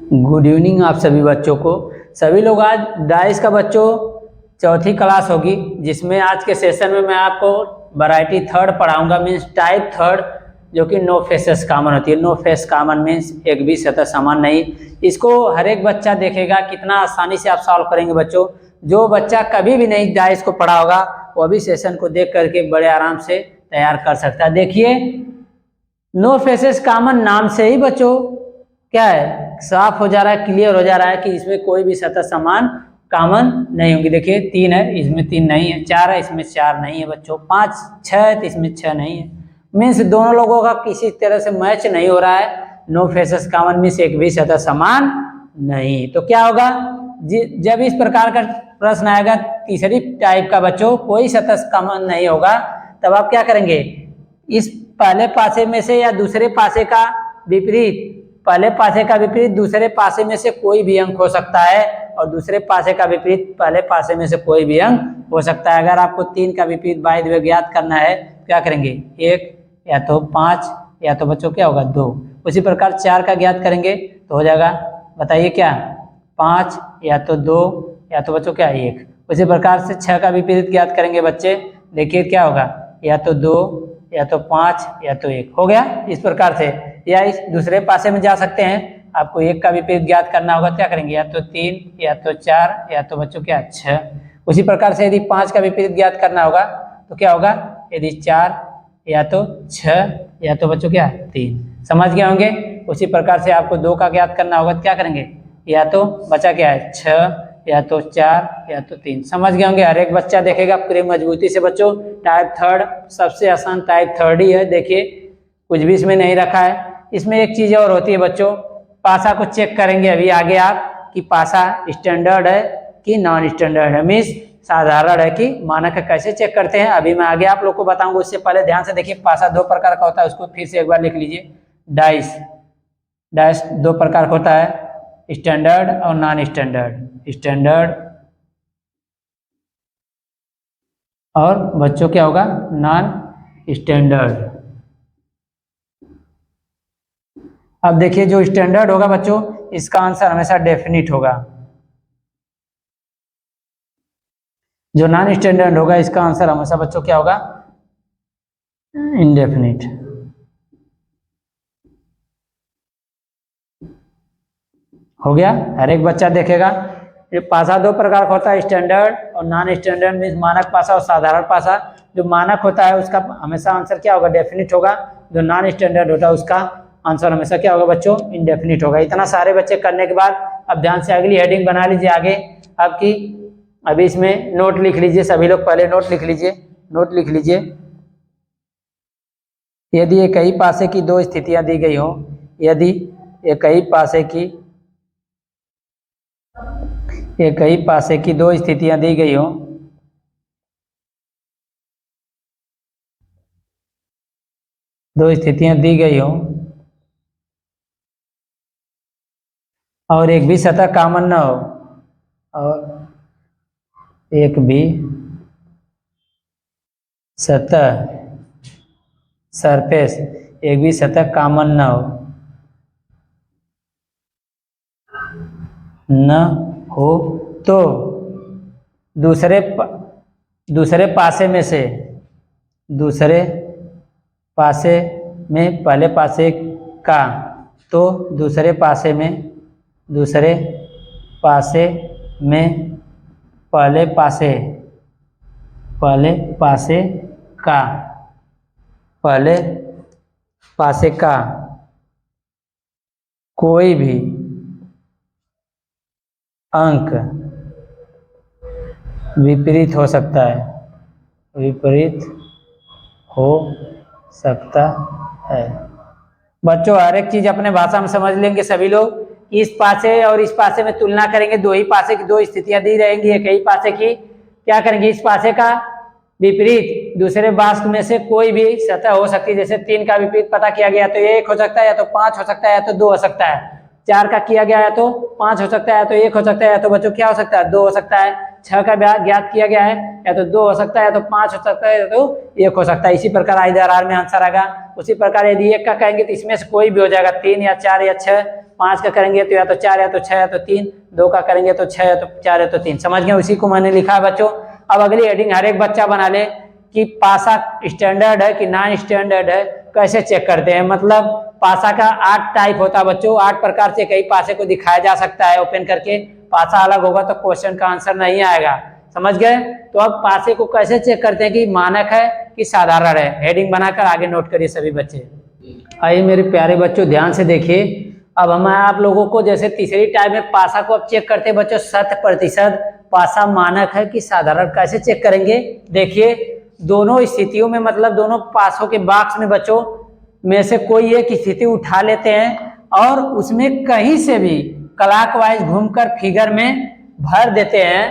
Good evening आप सभी बच्चों को। सभी लोग आज डाइस का बच्चों चौथी क्लास होगी, जिसमें आज के सेशन में मैं आपको वैरायटी थर्ड पढ़ाऊंगा, मीन्स टाइप थर्ड, जो कि नो फेसेस कॉमन होती है। नो फेस कॉमन मीन्स एक भी सतह समान नहीं। इसको हर एक बच्चा देखेगा, कितना आसानी से आप सॉल्व करेंगे बच्चों। जो बच्चा कभी भी नहीं डाइस को पढ़ा होगा वो भी सेशन को देख करके बड़े आराम से तैयार कर सकता है। देखिए, नो फेसेस कॉमन नाम से ही बच्चों क्या है, साफ हो जा रहा है, क्लियर हो जा रहा है कि इसमें कोई भी सतह समान कॉमन नहीं होगी। देखिए 3 है, इसमें 3 नहीं है। 4 है, इसमें 4 नहीं है बच्चों। 5 6 है तो इसमें 6 नहीं है। मीन्स दोनों लोगों का किसी तरह से मैच नहीं हो रहा है। नो फेसेस कॉमन मीन्स एक भी सतह समान नहीं। तो क्या होगा, जब इस प्रकार का प्रश्न आएगा तीसरी टाइप का बच्चों, कोई सतह कॉमन नहीं होगा, तब आप क्या करेंगे, इस पहले पासे में से या दूसरे पासे का विपरीत, पहले पासे का विपरीत दूसरे पासे में से कोई भी अंक हो सकता है, और दूसरे पासे का विपरीत पहले पासे में से कोई भी अंक हो सकता है। अगर आपको 3 का विपरीत बाय द वे ज्ञात करना है, क्या करेंगे, 1 या तो 5 या तो बच्चों क्या होगा 2। उसी प्रकार 4 का ज्ञात करेंगे तो हो जाएगा, बताइए क्या, 5 या तो 2 या तो बच्चों क्या 1। उसी प्रकार से 6 का विपरीत ज्ञात करेंगे बच्चे, देखिए क्या होगा, या तो 2 या तो 5 या तो 1 हो गया। इस प्रकार से, या इस दूसरे पासे में जा सकते हैं, आपको 1 का विपरीत ज्ञात करना होगा, क्या करेंगे, या तो 3 या तो 4 या तो बच्चों क्या 6। उसी प्रकार से यदि 5 का विपरीत ज्ञात करना होगा तो क्या होगा, यदि 4 या तो 6 या तो बच्चों क्या 3। समझ गए होंगे। उसी प्रकार से आपको 2 का ज्ञात करना होगा, क्या करेंगे, या तो बचा क्या है 6 या तो 4 या तो 3। समझ गए होंगे। हर एक बच्चा देखेगा पूरी मजबूती से बच्चों। टाइप थर्ड सबसे आसान टाइप थर्ड ही है। देखिए कुछ भी इसमें नहीं रखा है। इसमें एक चीज और होती है बच्चों, पासा को चेक करेंगे अभी आगे आप कि पासा स्टैंडर्ड है कि नॉन स्टैंडर्ड है, मीन्स साधारण है कि मानक है। कैसे चेक करते हैं अभी मैं आगे आप लोग को बताऊंगा। उससे पहले ध्यान से देखिए, पासा 2 प्रकार का होता है, उसको फिर से एक बार लिख लीजिए। डाइस, डाइस 2 प्रकार का होता है, स्टैंडर्ड और नॉन स्टैंडर्ड। स्टैंडर्ड और बच्चों क्या होगा, नॉन स्टैंडर्ड। अब देखिए, जो स्टैंडर्ड होगा बच्चों, इसका आंसर हमेशा डेफिनिट होगा। जो नॉन स्टैंडर्ड होगा, इसका आंसर हमेशा बच्चों क्या होगा, इनडेफिनिट। हो गया। हर एक बच्चा देखेगा। ये पासा 2 प्रकार का होता है, स्टैंडर्ड और नॉन स्टैंडर्ड, मीन्स मानक पासा और साधारण पासा। जो मानक होता है उसका हमेशा आंसर क्या होगा, डेफिनिट होगा। जो नॉन स्टैंडर्ड होता है उसका आंसर हमेशा क्या होगा बच्चों, इनडेफिनिट होगा। इतना सारे बच्चे करने के बाद अब ध्यान से अगली हेडिंग बना लीजिए आगे आपकी। अभी इसमें नोट लिख लीजिए सभी लोग, पहले नोट लिख लीजिए, नोट लिख लीजिए। यदि एक ही पासे की 2 स्थितियां दी गई हो, यदि एक ही पासे की 2 स्थितियां दी गई हो, और एक भी सतह कॉमन न हो, और एक भी सतह सरफेस, एक भी सतह कॉमन न हो तो दूसरे पासे में पहले पासे का, तो दूसरे पासे में पहले पासे का कोई भी अंक विपरीत हो सकता है। बच्चों हर एक चीज अपने भाषा में समझ लेंगे सभी लोग। इस पासे और इस पासे में तुलना करेंगे, 2 ही पासे की 2 स्थितियां दी रहेंगी। एक ही पासे की क्या करेंगे, इस पासे का विपरीत दूसरे पास में से कोई भी सतह हो सकती है। जैसे 3 का विपरीत पता किया गया तो 1 हो सकता है, या तो 5 हो सकता है, या तो 2 हो सकता है। 4 का किया गया है तो 5 हो सकता है, या तो 1 हो सकता है, या तो बच्चों क्या हो सकता है 2 हो सकता है। 6 का ज्ञात किया गया है, या तो 2 हो सकता है, या तो 5 हो सकता है, या तो 1 हो सकता है। इसी प्रकार आर में आंसर आएगा। उसी प्रकार यदि 1 का कहेंगे तो इसमें से कोई भी हो जाएगा, 3 या 4 या 6। 5 का करेंगे तो या तो 4 या तो 6 या तो 3, 2 का करेंगे तो 6 या तो 4 या तो 3। समझ गए, उसी को मैंने लिखा है बच्चों। अब अगली हेडिंग हर एक बच्चा बना ले कि पासा स्टैंडर्ड है कि नॉन स्टैंडर्ड है, कैसे चेक करते हैं। मतलब पासा का 8 टाइप होता है बच्चों, 8 प्रकार से कई पासे को दिखाया जा सकता है ओपन करके। पासा अलग होगा तो क्वेश्चन का आंसर नहीं आएगा, समझ गए। तो अब पासे को कैसे चेक करते हैं कि मानक है कि साधारण है, हेडिंग बनाकर आगे नोट करिए सभी बच्चे। आइए मेरे प्यारे बच्चों ध्यान से देखिए। अब हम आप लोगों को जैसे तीसरी टाइप में पासा को अब चेक करते हैं बच्चों, 100% पासा मानक है कि साधारण, कैसे चेक करेंगे। देखिए दोनों स्थितियों में, मतलब दोनों पासों के बॉक्स में बच्चों में से कोई एक स्थिति उठा लेते हैं और उसमें कहीं से भी क्लॉकवाइज घूमकर फिगर में भर देते हैं।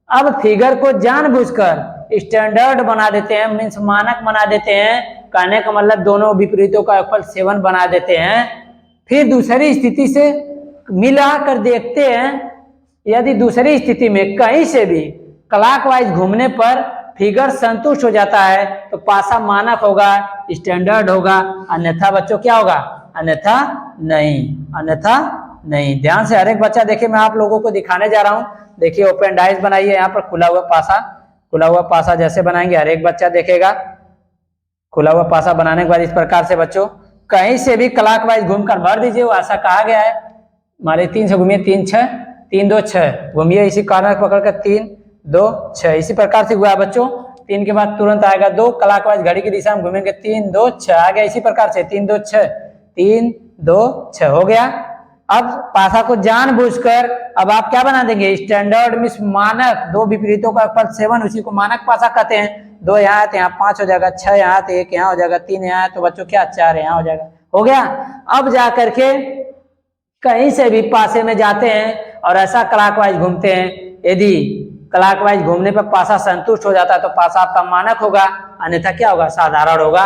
अब फिगर को जानबूझकर स्टैंडर्ड बना देते हैं, मीन्स मानक बना देते हैं। कहने का मतलब दोनों विपरीतों का योगफल 7 बना देते हैं। फिर दूसरी स्थिति से मिला कर देखते हैं, यदि दूसरी स्थिति में कहीं से भी क्लॉकवाइज घूमने पर फिगर संतुष्ट हो जाता है तो पासा मानक होगा, स्टैंडर्ड होगा, अन्यथा बच्चों क्या होगा, अन्यथा नहीं, अन्यथा नहीं। ध्यान से हर एक बच्चा देखिए, मैं आप लोगों को दिखाने जा रहा हूं। देखिए ओपन डाइस बनाइए, यहाँ पर खुला हुआ पासा, खुला हुआ पासा जैसे बनाएंगे हर एक बच्चा देखेगा। खुला हुआ पासा बनाने के बाद इस प्रकार से बच्चों कहीं से भी क्लॉकवाइज घूमकर भर दीजिए, वो ऐसा कहा गया है। हमारे 3 से घूमिए, 3 6 3 2 6 घूमिए, इसी कॉर्नर पकड़कर 3 2 6, इसी प्रकार से हुआ बच्चों। 3 के बाद तुरंत आएगा 2, क्लॉकवाइज घड़ी की दिशा में घूमेंगे, 3 2 6 आ गया, इसी प्रकार से 3 2 6 3 2 6 हो गया। अब पासा को जानबूझकर अब आप क्या बना देंगे, स्टैंडर्ड मींस मानक, दो विपरीतों का योगफल 7, उसी को मानक पासा कहते हैं। 2 यहाँ है तो यहाँ 5 हो जाएगा, 6 यहाँ है तो 1 यहाँ हो जाएगा, 3 यहाँ है तो बच्चों क्या 4 यहाँ हो जाएगा, हो गया। अब जा करके कहीं से भी पासे में जाते हैं और ऐसा क्लॉकवाइज घूमते हैं, यदि क्लॉकवाइज घूमने पर पासा संतुष्ट हो जाता है तो पासा आपका मानक होगा, अन्यथा क्या होगा, साधारण होगा।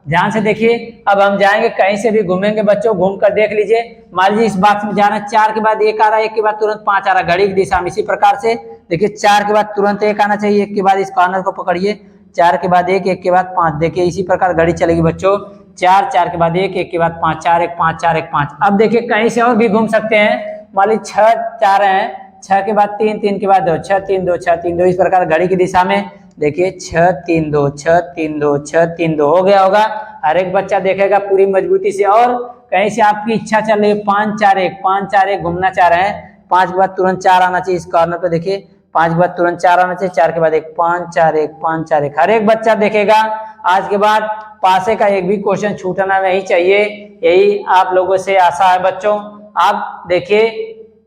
ध्यान से देखिए, अब हम जाएंगे कहीं से भी घूमेंगे बच्चों, घूम कर देख लीजिए। मान लीजिए इस बॉक्स में जाना है, 4 के बाद 1 आ रहा है, 1 के बाद तुरंत 5 आ रहा है, घड़ी की दिशा में। इसी प्रकार से देखिए 4 के बाद तुरंत 1 आना चाहिए, 1 के बाद इस कॉर्नर को पकड़िए, 4 के बाद 1 1 के बाद 5, देखिए इसी प्रकार घड़ी चलेगी बच्चों। 4 4 के बाद 1 1 के बाद 5, 4 1 5 4 1 5। अब देखिए कहीं से और भी घूम सकते हैं, मान लीजिए 6 4 है, 6 के बाद 3 3 के बाद 2, 6 3 2 6 3 2, इस प्रकार घड़ी की दिशा में देखिए 6 3 2 6 3 2 6 3 2 हो गया होगा। हर एक बच्चा देखेगा पूरी मजबूती से। और कहीं से आपकी इच्छा चल रही है 5 4 1 5 4 1 घूमना चाह रहे हैं, 5 के बाद तुरंत 4 आना चाहिए, इस कॉर्नर पे देखिए 5 के बाद तुरंत 4 आना चाहिए, 4 के बाद 1 5 4 1 5 4 1। हर एक बच्चा देखेगा। आज के बाद पासे का एक भी क्वेश्चन छूटना नहीं चाहिए, यही आप लोगों से आशा है बच्चों। आप देखिए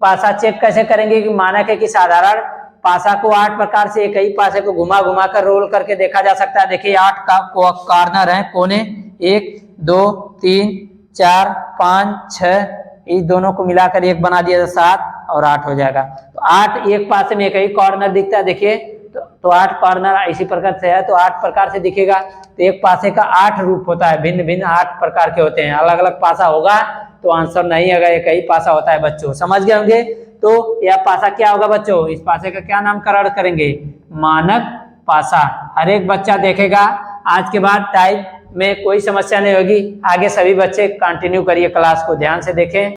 पासा चेक कैसे करेंगे कि मानक है कि साधारण। पासा को 8 प्रकार से एक ही पासे को घुमा घुमा कर रोल करके देखा जा सकता है। देखिए 8 का कॉर्नर है, कोने, 1 2 3 4 5 6, इस दोनों को मिलाकर एक बना दिया तो 7 और 8 हो जाएगा। तो 8 एक पासे में एक ही कॉर्नर दिखता है, देखिए तो 8 कॉर्नर इसी प्रकार से है, तो 8 प्रकार से दिखेगा। तो एक पासे का 8 रूप होता है, भिन्न भिन्न 8 प्रकार के होते हैं। अलग अलग पासा होगा तो आंसर नहीं आएगा, एक ही पासा होता है बच्चों, समझ गए होंगे। तो यह पासा क्या होगा बच्चों, इस पासे का क्या नामकरण करेंगे, मानक पासा। हर एक बच्चा देखेगा। आज के बाद टाइप में कोई समस्या नहीं होगी। आगे सभी बच्चे कंटिन्यू करिए क्लास को, ध्यान से देखें।